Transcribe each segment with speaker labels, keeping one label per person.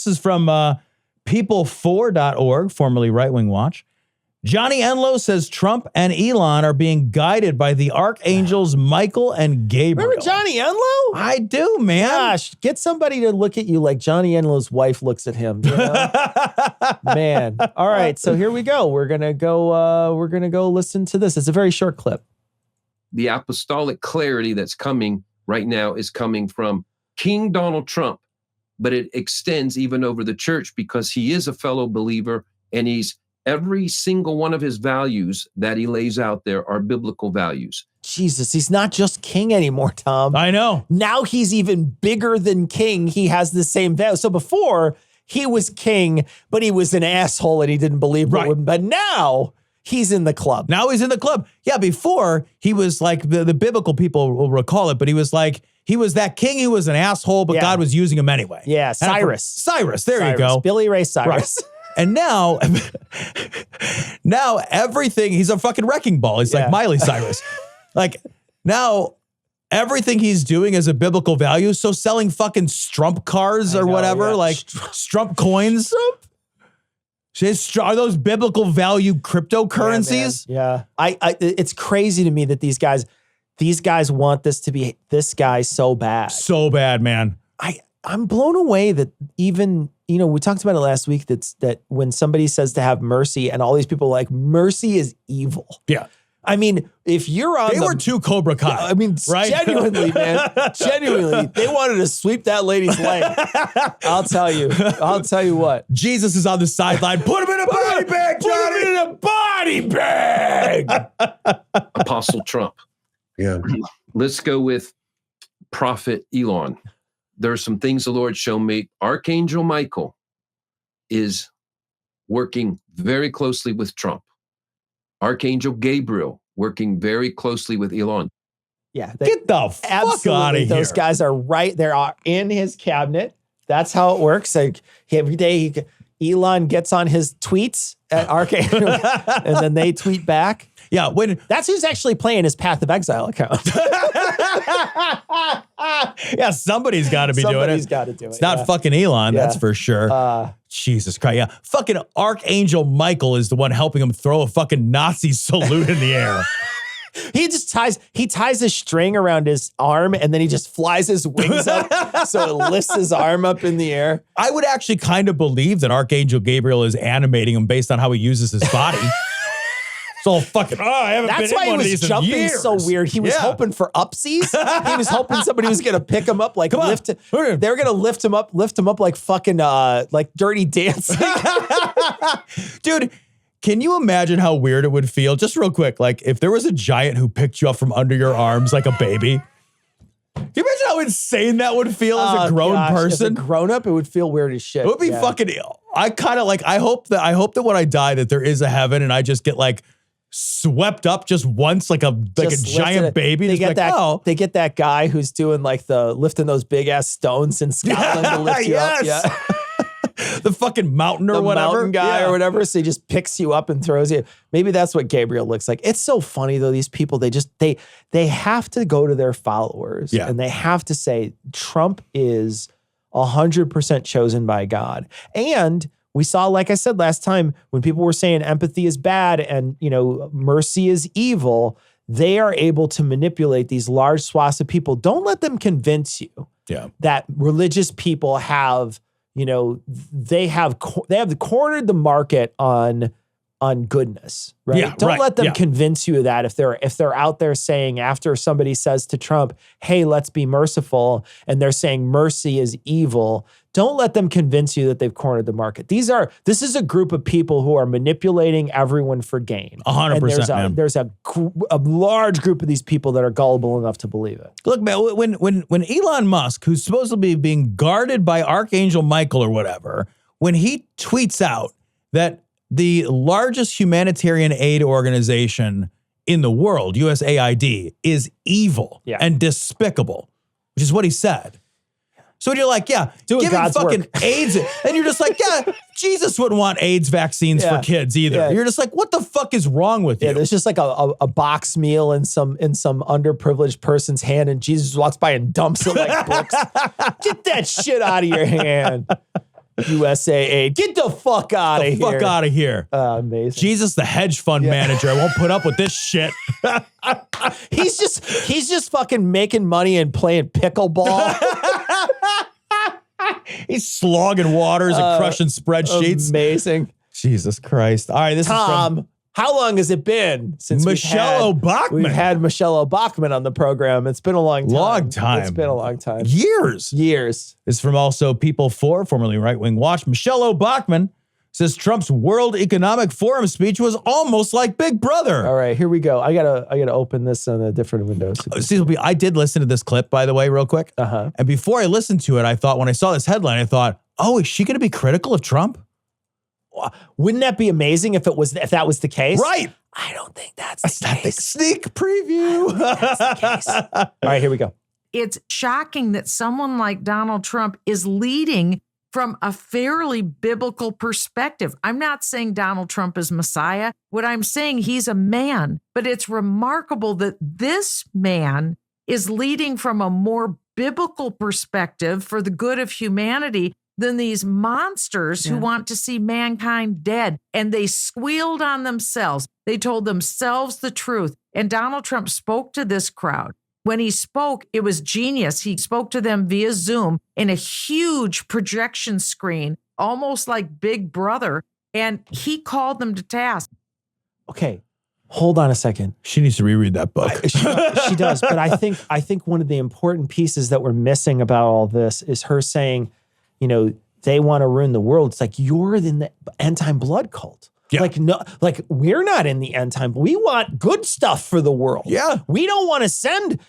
Speaker 1: This is from people4.org, formerly Right Wing Watch. Johnny Enlow says Trump and Elon are being guided by the Archangels Michael and Gabriel.
Speaker 2: Remember Johnny Enlow?
Speaker 1: I do, man.
Speaker 2: Gosh, get somebody to look at you like Johnny Enlow's wife looks at him. You know? Man. All right, so here we go. We're gonna go listen to this. It's a very short clip.
Speaker 3: The apostolic clarity that's coming right now is coming from King Donald Trump, but it extends even over the church because he is a fellow believer, and every single one of his values that he lays out there are biblical values.
Speaker 2: Jesus, he's not just king anymore, Tom.
Speaker 1: I know.
Speaker 2: Now he's even bigger than king. He has the same value. So before, he was king, but he was an asshole and he didn't believe it.
Speaker 1: Right.
Speaker 2: But now he's in the club.
Speaker 1: Now he's in the club. Yeah, before he was like, the biblical people will recall it, but he was that king who was an asshole, but God was using him anyway.
Speaker 2: Yeah, Cyrus.
Speaker 1: Cyrus, there you go.
Speaker 2: Billy Ray Cyrus.
Speaker 1: Right. And now everything, he's a fucking wrecking ball. He's like Miley Cyrus. Like, now everything he's doing is a biblical value. So selling fucking Strump cars or whatever, like Strump coins. Are those biblical value cryptocurrencies?
Speaker 2: Yeah. It's crazy to me that these guys want this to be this guy so bad.
Speaker 1: So bad, man.
Speaker 2: I'm blown away that even, we talked about it last week, that when somebody says to have mercy and all these people are like, mercy is evil.
Speaker 1: Yeah.
Speaker 2: I mean, if you're on
Speaker 1: They were too Cobra Kai.
Speaker 2: I mean,
Speaker 1: right?
Speaker 2: genuinely, man. Genuinely. They wanted to sweep that lady's leg. I'll tell you what.
Speaker 1: Jesus is on the sideline. Put him in a body bag, Johnny. Put him in a body bag.
Speaker 3: Apostle Trump.
Speaker 4: Yeah.
Speaker 3: Let's go with Prophet Elon. There are some things the Lord showed me. Archangel Michael is working very closely with Trump. Archangel Gabriel working very closely with Elon.
Speaker 2: Yeah.
Speaker 1: Get the fuck out of here.
Speaker 2: Those guys are right. They are in his cabinet. That's how it works. Like every day Elon gets on his tweets at Archangel and then they tweet back.
Speaker 1: Yeah,
Speaker 2: that's who's actually playing his Path of Exile account.
Speaker 1: Yeah, somebody's got to be doing it.
Speaker 2: Somebody's got to do it.
Speaker 1: It's not fucking Elon, that's for sure. Jesus Christ, yeah. Fucking Archangel Michael is the one helping him throw a fucking Nazi salute in the air.
Speaker 2: He just ties a string around his arm and then he just flies his wings up so it lifts his arm up in the air.
Speaker 1: I would actually kind of believe that Archangel Gabriel is animating him based on how he uses his body. So fucking, I haven't
Speaker 2: That's
Speaker 1: been
Speaker 2: why
Speaker 1: in one
Speaker 2: he
Speaker 1: of
Speaker 2: was
Speaker 1: these
Speaker 2: jumping
Speaker 1: in years.
Speaker 2: so weird. He was hoping for upsies. He was hoping somebody was gonna pick him up, like lift. They were gonna lift him up like fucking like Dirty Dancing.
Speaker 1: Dude, can you imagine how weird it would feel? Just real quick, like if there was a giant who picked you up from under your arms like a baby. Can you imagine how insane that would feel as a grown person?
Speaker 2: As a grown up, it would feel weird as shit.
Speaker 1: It would be fucking. I kind of like. I hope that when I die, that there is a heaven, and I just get like swept up just once, like a giant baby.
Speaker 2: They get that guy who's doing like lifting those big ass stones in Scotland to lift you up. Yeah.
Speaker 1: The fucking mountain or whatever.
Speaker 2: Mountain guy or whatever. So he just picks you up and throws you. Maybe that's what Gabriel looks like. It's so funny though. These people, they have to go to their followers and they have to say Trump is 100% chosen by God. And we saw, like I said last time, when people were saying empathy is bad and, mercy is evil, they are able to manipulate these large swaths of people. Don't let them convince you that religious people have, they have cornered the market on goodness, right?
Speaker 1: Yeah,
Speaker 2: Don't let them convince you of that if they're out there saying, after somebody says to Trump, hey, let's be merciful, and they're saying mercy is evil, don't let them convince you that they've cornered the market. This is a group of people who are manipulating everyone for gain.
Speaker 1: 100%, man.
Speaker 2: There's a large group of these people that are gullible enough to believe it.
Speaker 1: Look, man, when Elon Musk, who's supposed to be being guarded by Archangel Michael or whatever, when he tweets out that the largest humanitarian aid organization in the world, USAID, is evil and despicable, which is what he said. So you're like, giving
Speaker 2: God's
Speaker 1: fucking
Speaker 2: work.
Speaker 1: AIDS, and you're just like, Jesus wouldn't want AIDS vaccines for kids either.
Speaker 2: Yeah.
Speaker 1: You're just like, what the fuck is wrong with you?
Speaker 2: Yeah, there's just like a box meal in some underprivileged person's hand, and Jesus walks by and dumps it like books. Get that shit out of your hand. USA aid. Get the fuck out of here.
Speaker 1: Fuck out of here.
Speaker 2: Amazing.
Speaker 1: Jesus, the hedge fund manager. I won't put up with this shit.
Speaker 2: He's just fucking making money and playing pickleball.
Speaker 1: He's slogging waters and crushing spreadsheets.
Speaker 2: Amazing.
Speaker 1: Jesus Christ. All right, this is from
Speaker 2: how long has it been since
Speaker 1: Michelle Obachman?
Speaker 2: We've had Michelle Obachman on the program. It's been a long time.
Speaker 1: Long time.
Speaker 2: It's been a long time.
Speaker 1: Years.
Speaker 2: This
Speaker 1: is from also People 4, formerly Right Wing Watch. Michelle Obachman says Trump's World Economic Forum speech was almost like Big Brother.
Speaker 2: All right, here we go. I gotta open this on a different window.
Speaker 1: I did listen to this clip, by the way, real quick. And before I listened to it, I thought, when I saw this headline, I thought, oh, is she going to be critical of Trump?
Speaker 2: Wouldn't that be amazing if that was the case?
Speaker 1: Right.
Speaker 2: I don't think that's the case.
Speaker 1: Sneak preview.
Speaker 2: That's the case. All right, here we go.
Speaker 4: It's shocking that someone like Donald Trump is leading from a fairly biblical perspective. I'm not saying Donald Trump is Messiah. What I'm saying, he's a man. But it's remarkable that this man is leading from a more biblical perspective for the good of humanity than these monsters who want to see mankind dead. And they squealed on themselves. They told themselves the truth. And Donald Trump spoke to this crowd. When he spoke, it was genius. He spoke to them via Zoom in a huge projection screen, almost like Big Brother. And he called them to task.
Speaker 2: Okay, hold on a second.
Speaker 1: She needs to reread that book.
Speaker 2: She does. But I think one of the important pieces that we're missing about all this is her saying, you know, they want to ruin the world. It's like, you're in the end time blood cult. Yeah. Like we're not in the end time. We want good stuff for the world.
Speaker 1: Yeah.
Speaker 2: We don't want to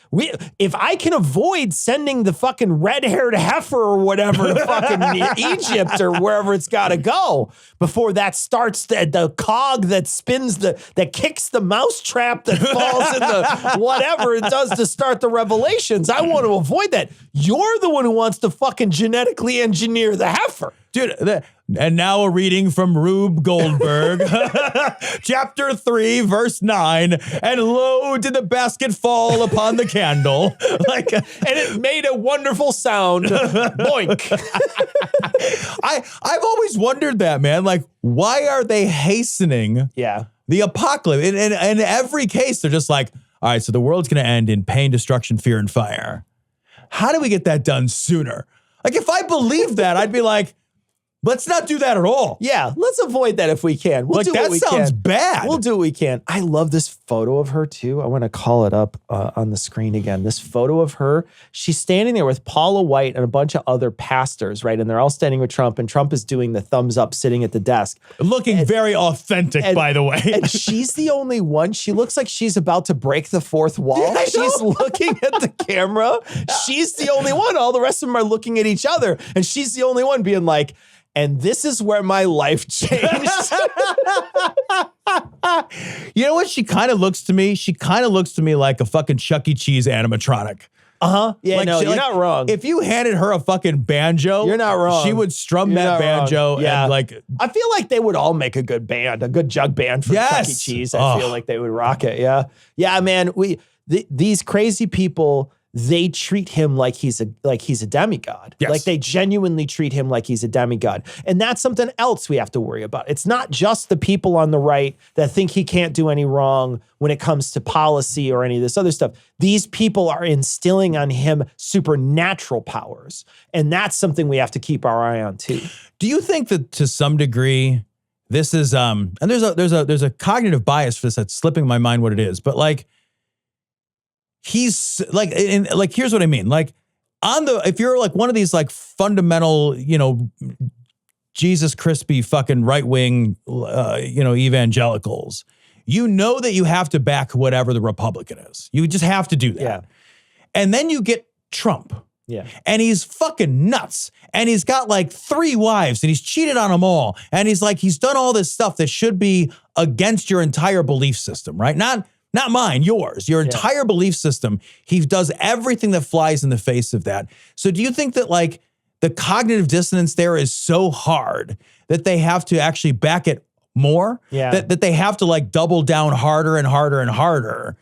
Speaker 2: if I can avoid sending the fucking red-haired heifer or whatever to fucking Egypt or wherever it's got to go before that starts the cog that spins that kicks the mousetrap that falls in the whatever it does to start the revelations. I want to avoid that. You're the one who wants to fucking genetically engineer the heifer.
Speaker 1: Dude, and now a reading from Rube Goldberg, chapter 3, verse 9. And lo, did the basket fall upon the candle. And
Speaker 2: it made a wonderful sound. Boink.
Speaker 1: I've always wondered that, man. Like, why are they hastening the apocalypse? In every case, they're just like, all right, so the world's going to end in pain, destruction, fear, and fire. How do we get that done sooner? Like, if I believed that, I'd be like, let's not do that at all.
Speaker 2: Yeah, let's avoid that if we can. We'll do what we can.
Speaker 1: That sounds bad.
Speaker 2: We'll do what we can. I love this photo of her too. I want to call it up on the screen again. This photo of her. She's standing there with Paula White and a bunch of other pastors, right? And they're all standing with Trump, and Trump is doing the thumbs up, sitting at the desk.
Speaker 1: Looking very authentic, by the way.
Speaker 2: And she's the only one. She looks like she's about to break the fourth wall. Yeah, she's looking at the camera. She's the only one. All the rest of them are looking at each other. And she's the only one being like, and this is where my life changed.
Speaker 1: You know what she kind of looks to me? She kind of looks to me like a fucking Chuck E. Cheese animatronic.
Speaker 2: Yeah, no, you're not wrong.
Speaker 1: If you handed her a fucking banjo,
Speaker 2: you're not wrong.
Speaker 1: She would strum that banjo.
Speaker 2: Yeah.
Speaker 1: And
Speaker 2: I feel like they would all make a good band, a good jug band for Chuck E. Cheese. I feel like they would rock it. Yeah. Yeah, man. These crazy people, they treat him like he's a demigod.
Speaker 1: Yes.
Speaker 2: Like they genuinely treat him like he's a demigod. And that's something else we have to worry about. It's not just the people on the right that think he can't do any wrong when it comes to policy or any of this other stuff. These people are instilling on him supernatural powers. And that's something we have to keep our eye on too.
Speaker 1: Do you think that to some degree this is and there's a cognitive bias for this that's slipping my mind what it is, but like he's like, here's what I mean. Like if you're like one of these like fundamental, Jesus crispy fucking right wing, evangelicals, that you have to back whatever the Republican is. You just have to do that.
Speaker 2: Yeah.
Speaker 1: And then you get Trump.
Speaker 2: Yeah.
Speaker 1: And he's fucking nuts. And he's got like 3 wives and he's cheated on them all. And he's done all this stuff that should be against your entire belief system, right? Not mine, yours, your entire belief system. He does everything that flies in the face of that. So do you think that like the cognitive dissonance there is so hard that they have to actually back it more?
Speaker 2: Yeah.
Speaker 1: That they have to like double down harder and harder and harder?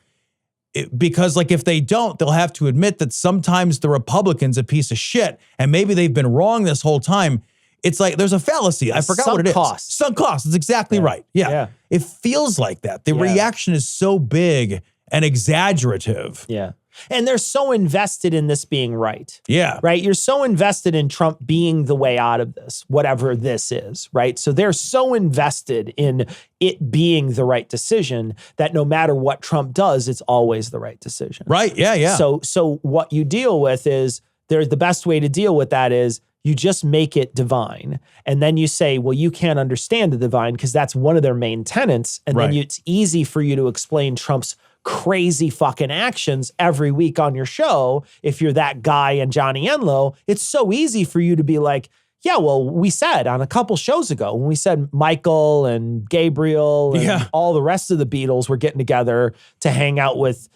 Speaker 1: Because like if they don't, they'll have to admit that sometimes the Republican's a piece of shit and maybe they've been wrong this whole time. it's like there's a fallacy. I forgot what it is. Sunk cost. It's exactly right. Yeah. It feels like that. The reaction is so big and exaggerative.
Speaker 2: Yeah. And they're so invested in this being right.
Speaker 1: Yeah.
Speaker 2: Right? You're so invested in Trump being the way out of this, whatever this is, right? So they're so invested in it being the right decision that no matter what Trump does, it's always the right decision.
Speaker 1: Right. Yeah. Yeah.
Speaker 2: So what you deal with is the best way to deal with that is you just make it divine. And then you say, well, you can't understand the divine because that's one of their main tenets. And then it's easy for you to explain Trump's crazy fucking actions every week on your show. If you're that guy and Johnny Enlow, it's so easy for you to be like, yeah, well, we said on a couple shows ago when we said Michael and Gabriel and all the rest of the Beatles were getting together to hang out with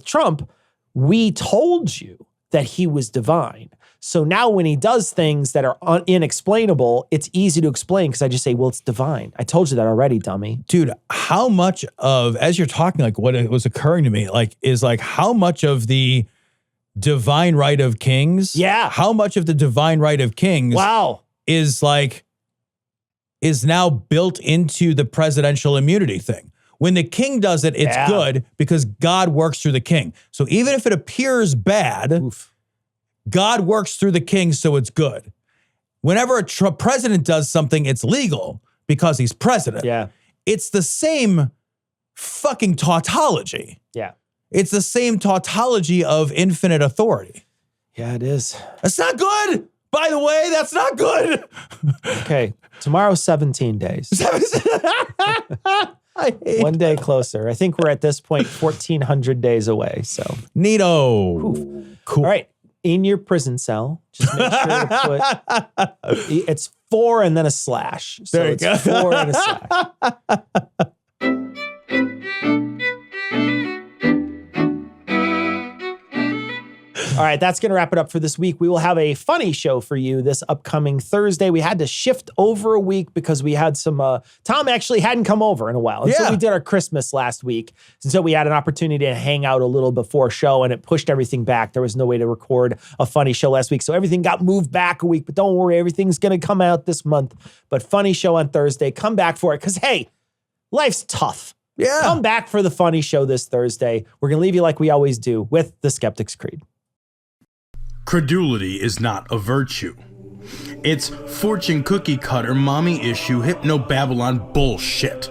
Speaker 2: Trump, we told you that he was divine. So now when he does things that are inexplainable, it's easy to explain because I just say, well, it's divine. I told you that already, dummy.
Speaker 1: Dude, how much of, as you're talking, like what was occurring to me, like is like how much of the divine right of kings, how much of the divine right of kings is now built into the presidential immunity thing. When the king does it, it's good because God works through the king. So even if it appears bad, God works through the king, so it's good. Whenever a president does something, it's legal because he's president.
Speaker 2: Yeah.
Speaker 1: It's the same fucking tautology.
Speaker 2: Yeah.
Speaker 1: It's the same tautology of infinite authority.
Speaker 2: Yeah, it is.
Speaker 1: That's not good. By the way, that's not good.
Speaker 2: Okay. Tomorrow's 17 days. One day closer. I think we're at this point 1,400 days away. So
Speaker 1: neato.
Speaker 2: Oof. Cool. All right. In your prison cell, just make sure to put it's 4 and then a slash. So
Speaker 1: there you
Speaker 2: it's
Speaker 1: go.
Speaker 2: 4 and a slash. All right, that's going to wrap it up for this week. We will have a funny show for you this upcoming Thursday. We had to shift over a week because we had some, Tom actually hadn't come over in a while. And so we did our Christmas last week. And so we had an opportunity to hang out a little before show and it pushed everything back. There was no way to record a funny show last week. So everything got moved back a week, but don't worry, everything's going to come out this month. But funny show on Thursday, come back for it because, hey, life's tough.
Speaker 1: Yeah.
Speaker 2: Come back for the funny show this Thursday. We're going to leave you like we always do with the Skeptic's Creed.
Speaker 5: Credulity is not a virtue. It's fortune cookie cutter, mommy issue, hypno-Babylon bullshit.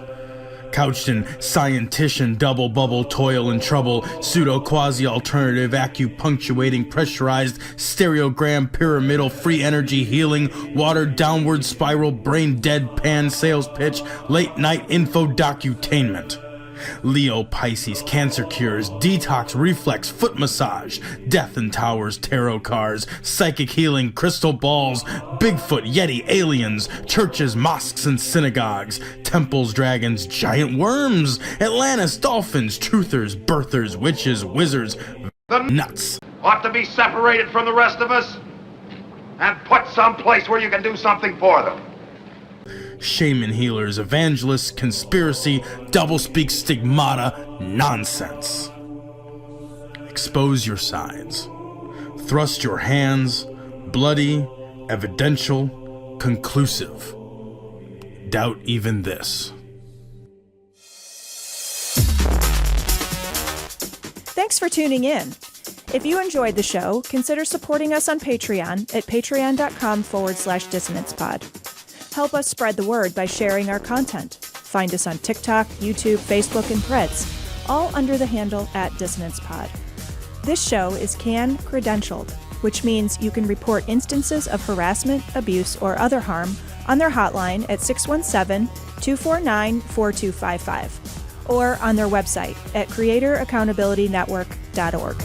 Speaker 5: Couched in scientician, double bubble, toil and trouble, pseudo quasi-alternative, acupunctuating, pressurized, stereogram, pyramidal, free energy healing, watered downward spiral, brain deadpan, sales pitch, late night info docutainment. Leo, Pisces, cancer cures, detox, reflex, foot massage, death and towers, tarot cards, psychic healing, crystal balls, Bigfoot, Yeti, aliens, churches, mosques and synagogues, temples, dragons, giant worms, Atlantis, dolphins, truthers, birthers, witches, wizards, nuts.
Speaker 6: Ought to be separated from the rest of us and put someplace where you can do something for them.
Speaker 5: Shaman healers, evangelists, conspiracy, doublespeak, stigmata, nonsense. Expose your sides. Thrust your hands, bloody, evidential, conclusive. Doubt even this.
Speaker 7: Thanks for tuning in. If you enjoyed the show, consider supporting us on Patreon at patreon.com/dissonancepod. Help us spread the word by sharing our content. Find us on TikTok, YouTube, Facebook, and Threads, all under the handle @DissonancePod. This show is CAN-credentialed, which means you can report instances of harassment, abuse, or other harm on their hotline at 617-249-4255 or on their website at creatoraccountabilitynetwork.org.